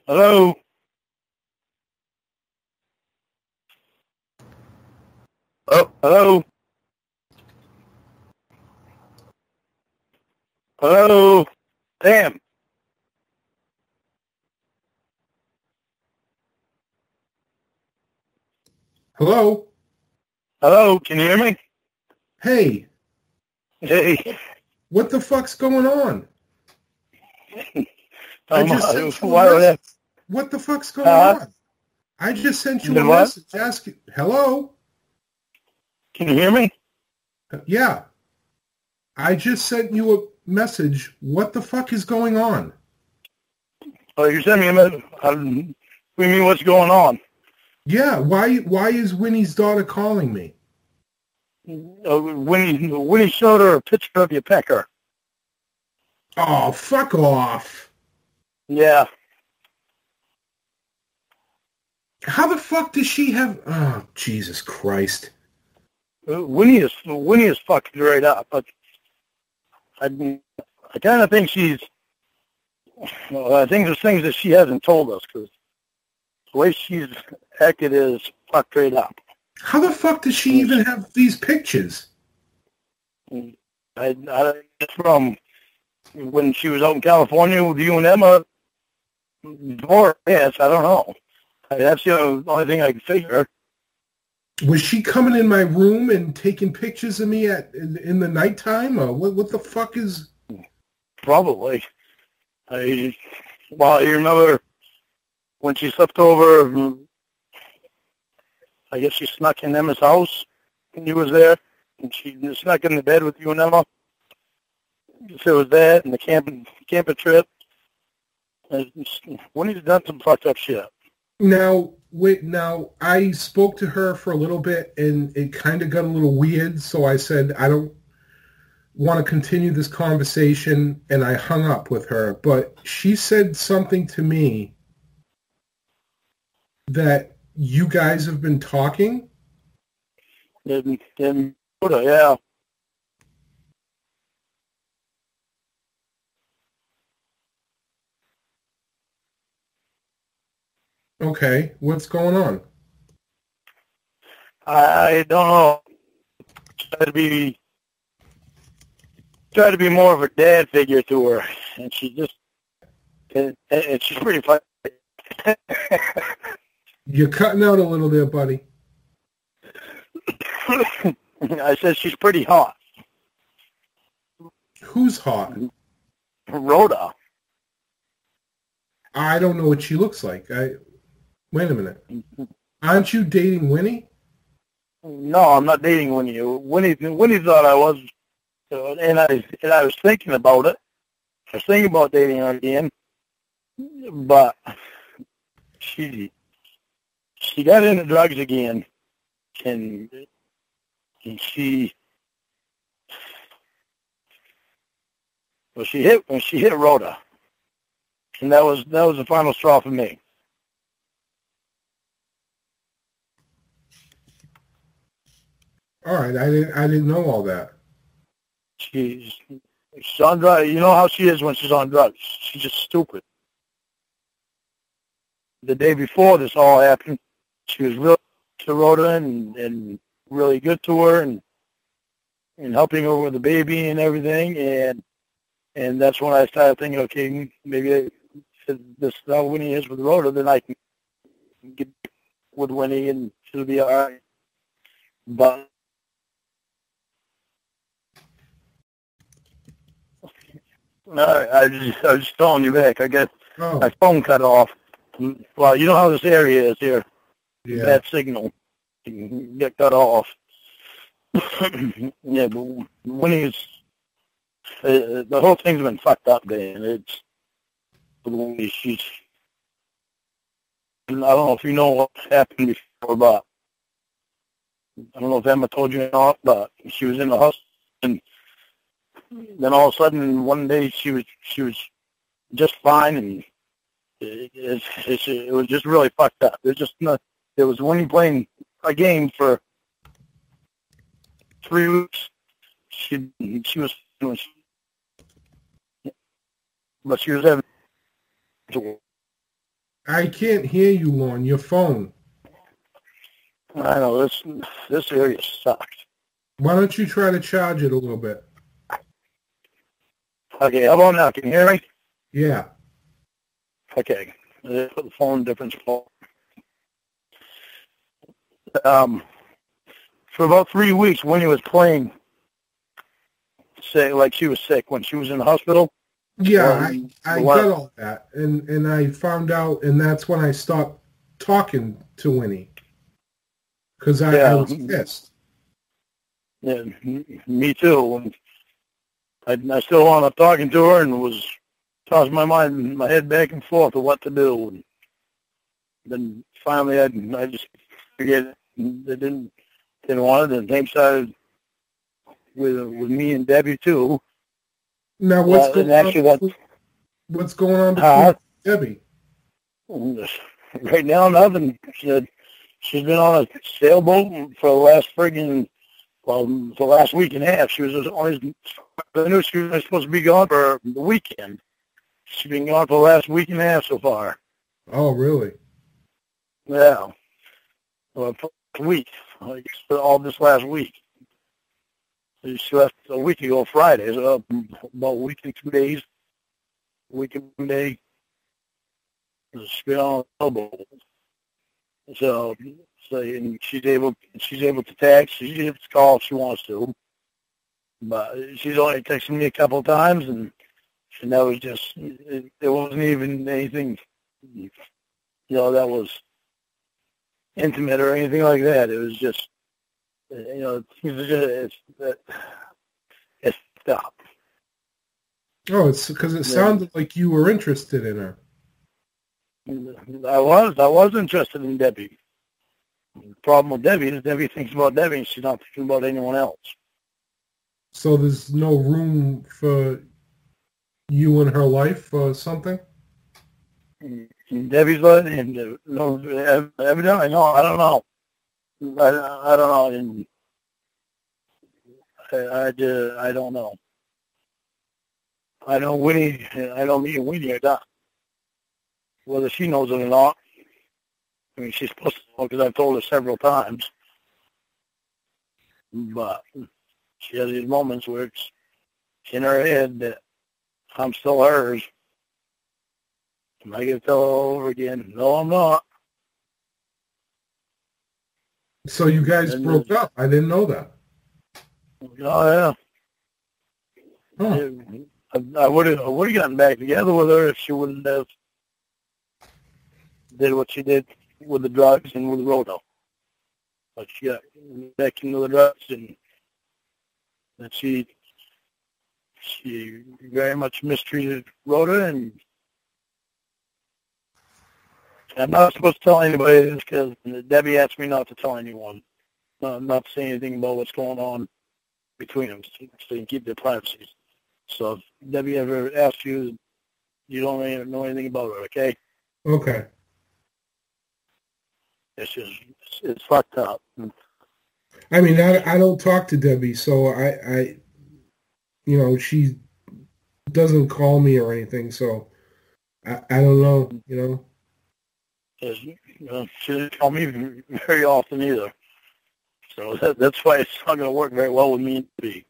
Hello? Oh, hello? Hello? Damn. Hello? Hello? Can you hear me? Hey, Hey. what the fuck's going on? I just sent you a Why would message. that? What the fuck's going on? I just sent you a message asking. Hello? Can you hear me? Yeah. I just sent you a message. What the fuck is going on? Oh, you sent me a message. What do you mean, what's going on? Yeah, why is Winnie's daughter calling me? Winnie showed her a picture of your pecker. Oh, fuck off. Yeah. How the fuck does she have... Oh, Jesus Christ. Winnie is fucking right up. But I kind of think she's... I think there's things that she hasn't told us, because the way she's acted is fucked right up. How the fuck does she even have these pictures? From when she was out in California with you and Emma, or yes, I don't know. That's the only thing I can figure. Was she coming in my room and taking pictures of me in the nighttime? Or what the fuck is... Probably. You remember when she slept over, I guess she snuck in Emma's house and you was there, and she snuck in the bed with you and Emma. So it was that and the camping trip. Winnie's done some fucked up shit. Now, I spoke to her for a little bit, and it kind of got a little weird, so I said, I don't want to continue this conversation, and I hung up with her. But she said something to me that you guys have been talking. In Rhoda, yeah. Okay, what's going on? I don't know. Try to be more of a dad figure to her, and she's pretty funny. You're cutting out a little bit, buddy. I said she's pretty hot. Who's hot? Rhoda. I don't know what she looks like. Wait a minute. Aren't you dating Winnie? No, I'm not dating Winnie. Winnie thought I was, and I was thinking about it. I was thinking about dating her again, but she got into drugs again, and she hit Rhoda, and that was the final straw for me. All right, I didn't know all that. She's on drugs. You know how she is when she's on drugs. She's just stupid. The day before this all happened, she was really to Rhoda and really good to her and helping her with the baby and everything. And that's when I started thinking, okay, maybe if this is how Winnie is with Rhoda, then I can get with Winnie and she'll be all right. But I was just calling you back. I got my phone cut off. Well, you know how this area is here. Yeah. Bad signal. You get cut off. Yeah, but Winnie's... the whole thing's been fucked up, Dan. She's... I don't know if you know what happened before, but... I don't know if Emma told you or not, but she was in the hospital, and then all of a sudden, one day, she was just fine, and it was just really fucked up. It was Winnie playing a game for 3 weeks. She was but she was having. I can't hear you, Lorne. Your phone. I know this area sucks. Why don't you try to charge it a little bit? Okay, how about now? Can you hear me? Yeah. Okay. Let's put the phone in different spot. For about 3 weeks, Winnie was playing, say, like she was sick when she was in the hospital. Yeah, I got all that, and I found out, and that's when I stopped talking to Winnie, because I was pissed. Yeah, me too. I still wound up talking to her and was tossing my head back and forth of what to do. And then finally, I just figured they didn't want it, and things started with me and Debbie too. Now, what's going on between Debbie? Right now, nothing. She's been on a sailboat for the last the last week and a half. She was always, I knew she was supposed to be gone for the weekend. She's been gone for the last week and a half so far. Oh, really? Yeah. Well, for a week. Like, all this last week. She left a week ago Friday, so about a week and 2 days. A week and 1 day. She's been on a sailboat. So and she's able to text. She's able to call if she wants to. But she's only texted me a couple of times, and that was just, there wasn't even anything, that was intimate or anything like that. It was just, it's stop. Oh, it's because it sounded like you were interested in her. I was interested in Debbie. The problem with Debbie is Debbie thinks about Debbie and she's not thinking about anyone else. So there's no room for you in her life or something? And Debbie's like, evidently, no, I don't know. I don't know. And I don't know. I know Winnie, I know me and Winnie are done. Whether she knows it or not. I mean, she's supposed to know because I've told her several times. But she has these moments where it's in her head that I'm still hers. And I get to tell her all over again, no, I'm not. So you guys broke up. I didn't know that. Oh, yeah. Huh. I would have gotten back together with her if she wouldn't have did what she did with the drugs and with Rhoda. But she got back into the drugs, and that she very much mistreated Rhoda, and I'm not supposed to tell anybody this because Debbie asked me not to tell anyone, not to say anything about what's going on between them, so they can keep their privacy. So if Debbie ever asks you, you don't know anything about her, okay? Okay. It's fucked up. I mean, I don't talk to Debbie, so I she doesn't call me or anything, so I don't know, She didn't call me very often either. So that's why it's not going to work very well with me and Debbie.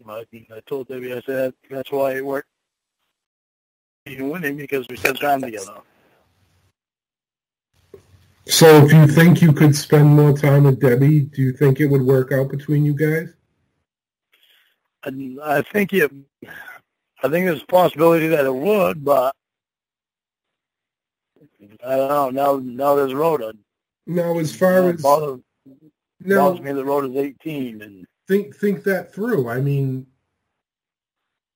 I told Debbie, I said, that's why it worked even with him, because we spent time together. So if you think you could spend more time with Debbie, do you think it would work out between you guys? I think there's a possibility that it would, but I don't know. Now there's Rhoda. Now, as far as bothers me that Rhoda's 18, and think that through. I mean,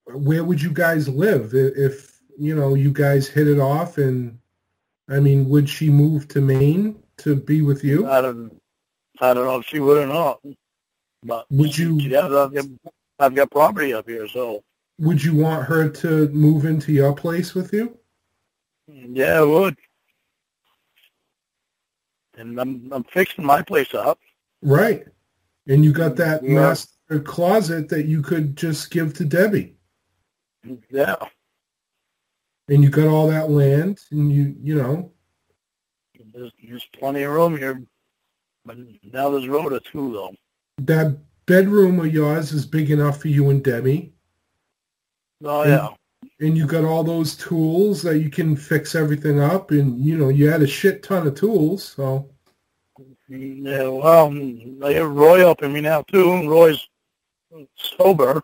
where would you guys live if you guys hit it off? And I mean, would she move to Maine to be with you? I don't know if she would or not. But would you? I've got property up here, so. Would you want her to move into your place with you? Yeah, I would. And I'm fixing my place up. Right. And you got that master closet that you could just give to Debbie. Yeah. And you got all that land, and you know. There's plenty of room here, but now there's Rhoda too, though. That bedroom of yours is big enough for you and Debbie. Oh, yeah. And you got all those tools that you can fix everything up, and, you know, you had a shit ton of tools, so. Yeah, well, I have Roy helping me now, too, and Roy's sober.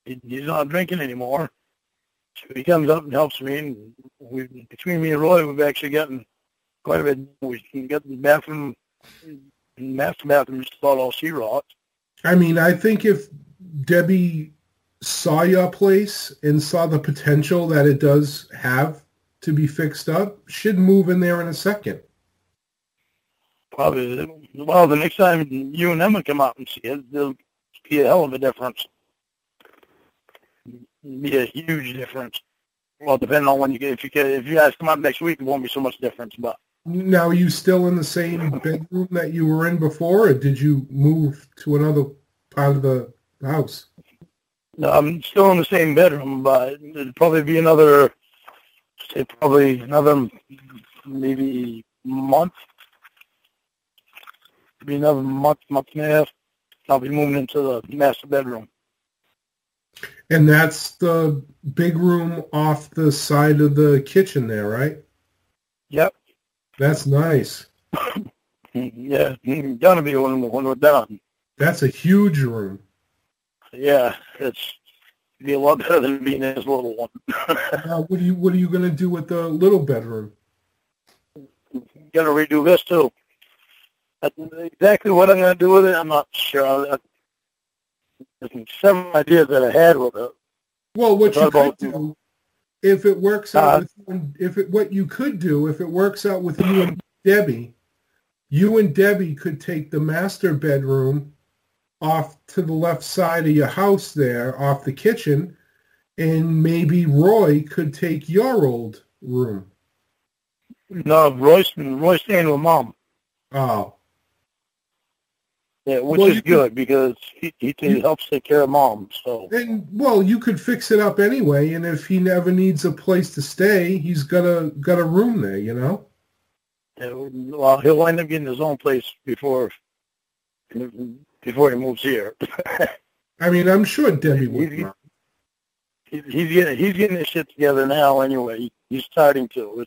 He's not drinking anymore. So he comes up and helps me, and between me and Roy, we've actually gotten quite a bit. We can get the bathroom, master bathroom just about all sheetrock. I mean, I think if Debbie saw your place and saw the potential that it does have to be fixed up, she'd move in there in a second. Probably. Well, the next time you and Emma come out and see it, there'll be a hell of a difference. Be a huge difference. Well, depending on when you get, if you guys come out next week, it won't be so much difference. But now, are you still in the same bedroom that you were in before, or did you move to another part of the house? No, I'm still in the same bedroom, but it'd probably be another maybe month. Maybe another month and a half. I'll be moving into the master bedroom. And that's the big room off the side of the kitchen there, right? Yep. That's nice. Yeah, gonna be when we're done. That's a huge room. Yeah, it's be a lot better than being in this little one. Now, what are you going to do with the little bedroom? Gonna redo this too. Exactly what I'm gonna do with it, I'm not sure. There's several ideas that I had with it. Well, what you could do, if it works out, what you could do, if it works out with you and Debbie could take the master bedroom off to the left side of your house there, off the kitchen, and maybe Roy could take your old room. No, Roy's staying with Mom. Oh. Yeah, which is good because he helps take care of Mom. So. And well, you could fix it up anyway, and if he never needs a place to stay, he's got a room there, you know. Yeah, well, he'll wind up getting his own place before he moves here. I mean, I'm sure Debbie would. He's getting his shit together now. Anyway, he's starting to.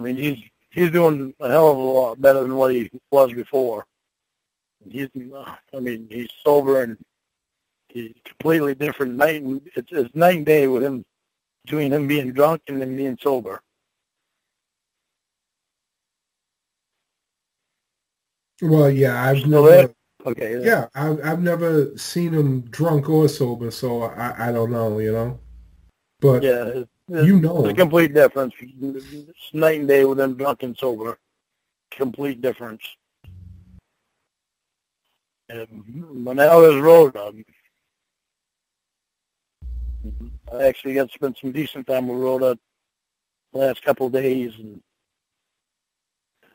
He's doing a hell of a lot better than what he was before. He's sober and he's completely different. It's night and day with him, between him being drunk and him being sober. Well, yeah, I've never seen him drunk or sober, so I don't know, you know. But yeah, it's a complete difference. It's night and day with him drunk and sober. Complete difference. But now there's Rhoda. I actually got to spend some decent time with Rhoda the last couple of days, and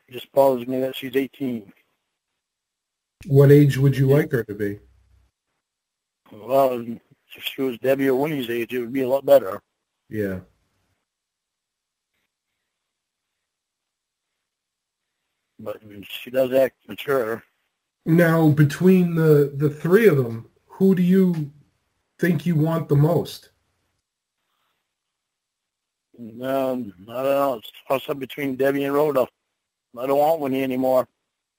it just bothers me that she's 18. What age would you like her to be? Well, if she was Debbie or Winnie's age, it would be a lot better. Yeah. But she does act mature. Now, between the three of them, who do you think you want the most? I don't know. It's a toss-up between Debbie and Rhoda. I don't want Winnie anymore.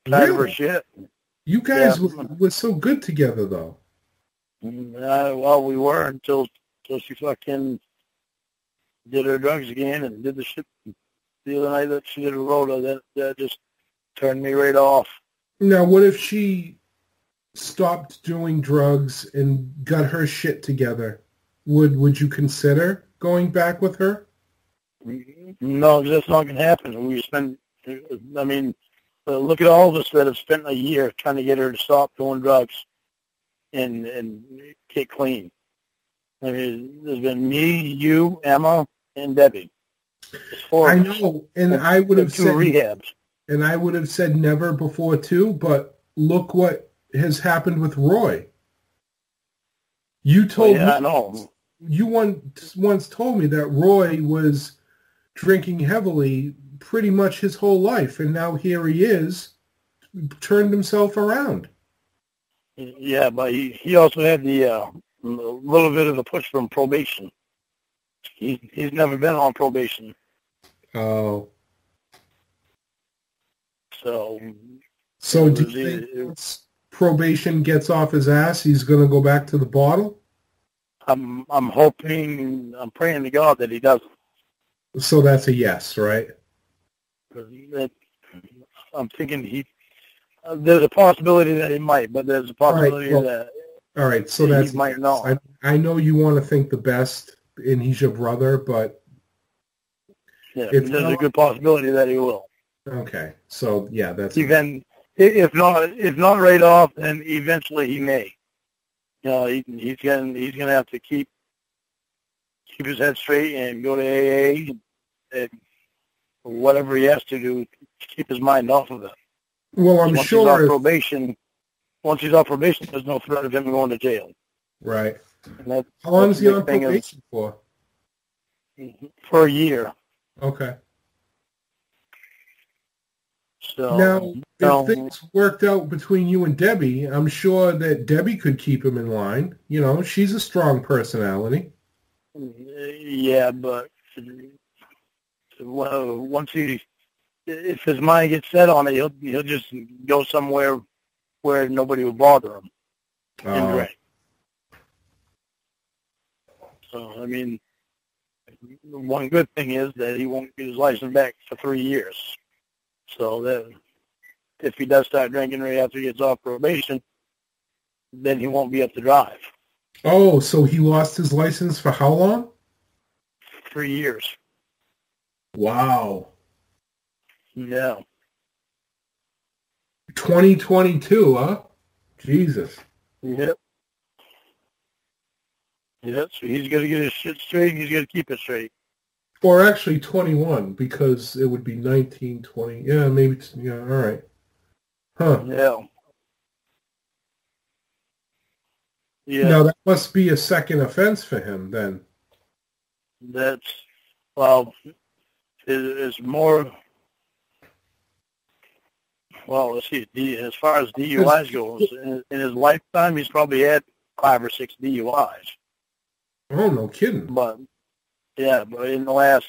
Tired of her shit. You guys were so good together, though. Well, we were until she fucking did her drugs again and did the shit the other night that she did with Rhoda. That just turned me right off. Now, what if she stopped doing drugs and got her shit together? Would you consider going back with her? No, that's not going to happen. Look at all of us that have spent a year trying to get her to stop doing drugs and get clean. I mean, there's been me, you, Emma, and Debbie. I know, and I would have said rehabs. And I would have said never before too, but look what has happened with Roy. You told me. I know. you once told me that Roy was drinking heavily pretty much his whole life, and now here he is, turned himself around. Yeah, but he also had the little bit of a push from probation. He's never been on probation. Oh. So do you think once probation gets off his ass, he's going to go back to the bottle? I'm hoping, I'm praying to God that he doesn't. So that's a yes, right? I'm thinking there's a possibility that he might, but there's a possibility that all right, so that's he might not. I know you want to think the best, and he's your brother, but there's a good possibility that he will. Okay, so yeah, that's even if not right off, then eventually he may. He's gonna have to keep his head straight and go to AA and whatever he has to do to keep his mind off of it. Well, I'm sure once he's off probation, there's no threat of him going to jail. Right. How long is he on probation for? For a year. Okay. So now, if things worked out between you and Debbie, I'm sure that Debbie could keep him in line. She's a strong personality. Yeah, but once if his mind gets set on it, he'll just go somewhere where nobody will bother him. So, I mean, one good thing is that he won't get his license back for 3 years. So that if he does start drinking right after he gets off probation, then he won't be able to drive. Oh, so he lost his license for how long? 3 years. Wow. Yeah. 2022, huh? Jesus. Yep. Yeah, so he's got to get his shit straight. He's got to keep it straight. Or actually 21, because it would be 19, 20. Yeah, maybe. Yeah, all right. Huh. Yeah. Yeah. Now, that must be a second offense for him, then. It's more... Well, let's see. As far as DUIs goes, in his lifetime, he's probably had 5 or 6 DUIs. Oh, no kidding. But in the last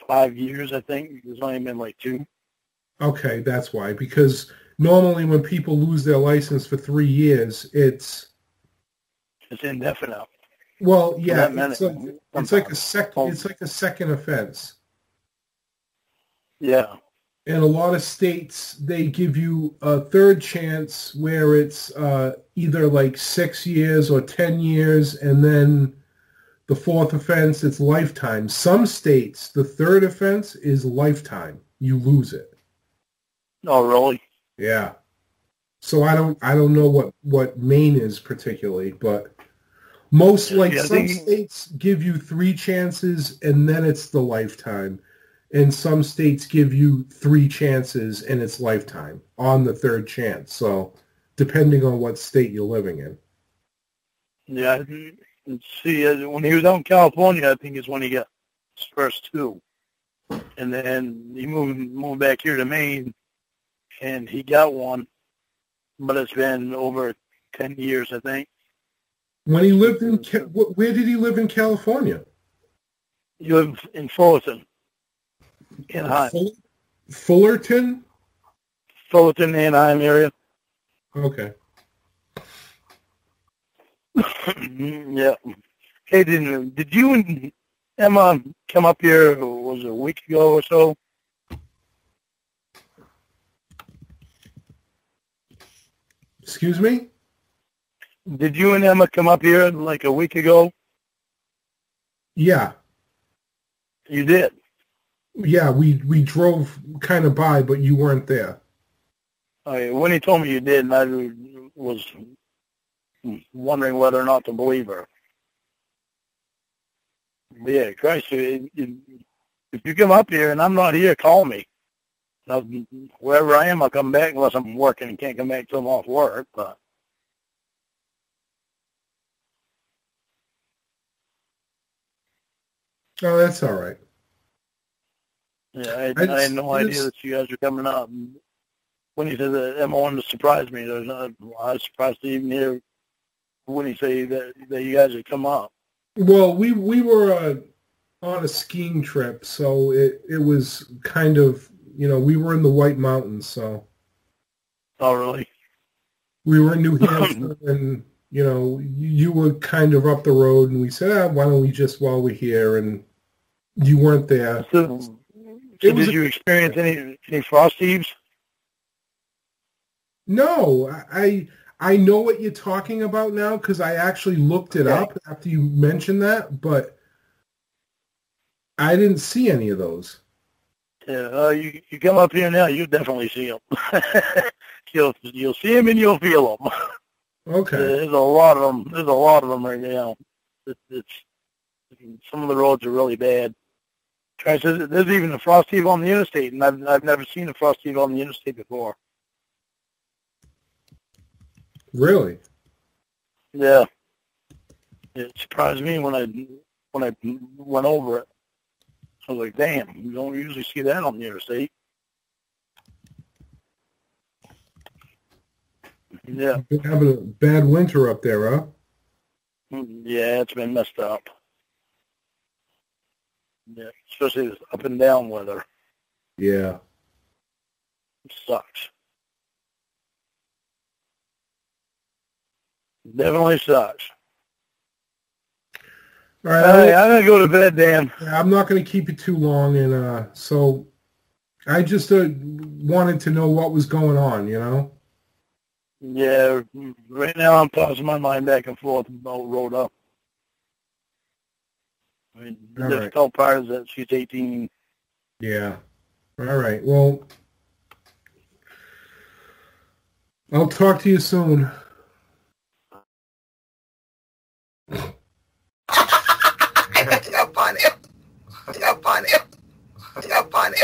5 years, I think, there's only been like 2. Okay, that's why. Because normally when people lose their license for 3 years, it's indefinite. Well, yeah, it's like a second offense. Yeah. In a lot of states, they give you a third chance where it's either like 6 years or 10 years, and then the fourth offense, it's lifetime. Some states, the third offense is lifetime. You lose it. Oh, really? Yeah. So I don't know what Maine is particularly, but most some states give you 3 chances and then it's the lifetime. And some states give you 3 chances and it's lifetime on the third chance. So depending on what state you're living in. Yeah. See, when he was out in California, I think is when he got his first 2. And then he moved back here to Maine, and he got 1. But it's been over 10 years, I think. When he lived in, where did he live in California? He lived in Fullerton. Anaheim. Fullerton? Fullerton, Anaheim area. Okay. Yeah. Hey, did you and Emma come up here, was it a week ago or so? Excuse me? Did you and Emma come up here like a week ago? Yeah. You did? Yeah, we drove kind of by, but you weren't there. When he told me you did, and I was wondering whether or not to believe her. But yeah, Christ, if you come up here and I'm not here, call me. Now, wherever I am, I'll come back unless I'm working and can't come back till I'm off work. But Oh, that's all right. Yeah, I had no idea that you guys were coming up. And when he said that, Emma wanted to surprise me. I was surprised to even hear when he said that you guys had come up. Well, we were on a skiing trip, so it was kind of, we were in the White Mountains, so. Oh, really? We were in New Hampshire, and, you were kind of up the road, and we said, why don't we just while we're here, and you weren't there. So did you experience any frost heaves? No, I know what you're talking about now because I actually looked it up after you mentioned that, but I didn't see any of those. Yeah, you come up here now, you definitely see them. You'll see them and you'll feel them. Okay. There's a lot of them. There's a lot of them right now. It's some of the roads are really bad. There's even a frost heave on the interstate, and I've never seen a frost heave on the interstate before. Really? Yeah. It surprised me when I went over it. I was like, damn, you don't usually see that on the interstate. Yeah. You're having a bad winter up there, huh? Yeah, it's been messed up. Yeah, especially this up and down weather. Yeah. It sucks. Definitely sucks. All right, I'm going to go to bed, Dan. I'm not going to keep you too long, and so I just wanted to know what was going on, Yeah, right now I'm tossing my mind back and forth about Rhoda. I mean, the difficult part is that she's 18. Yeah. All right. Well, I'll talk to you soon. You're funny. You're funny. You're funny.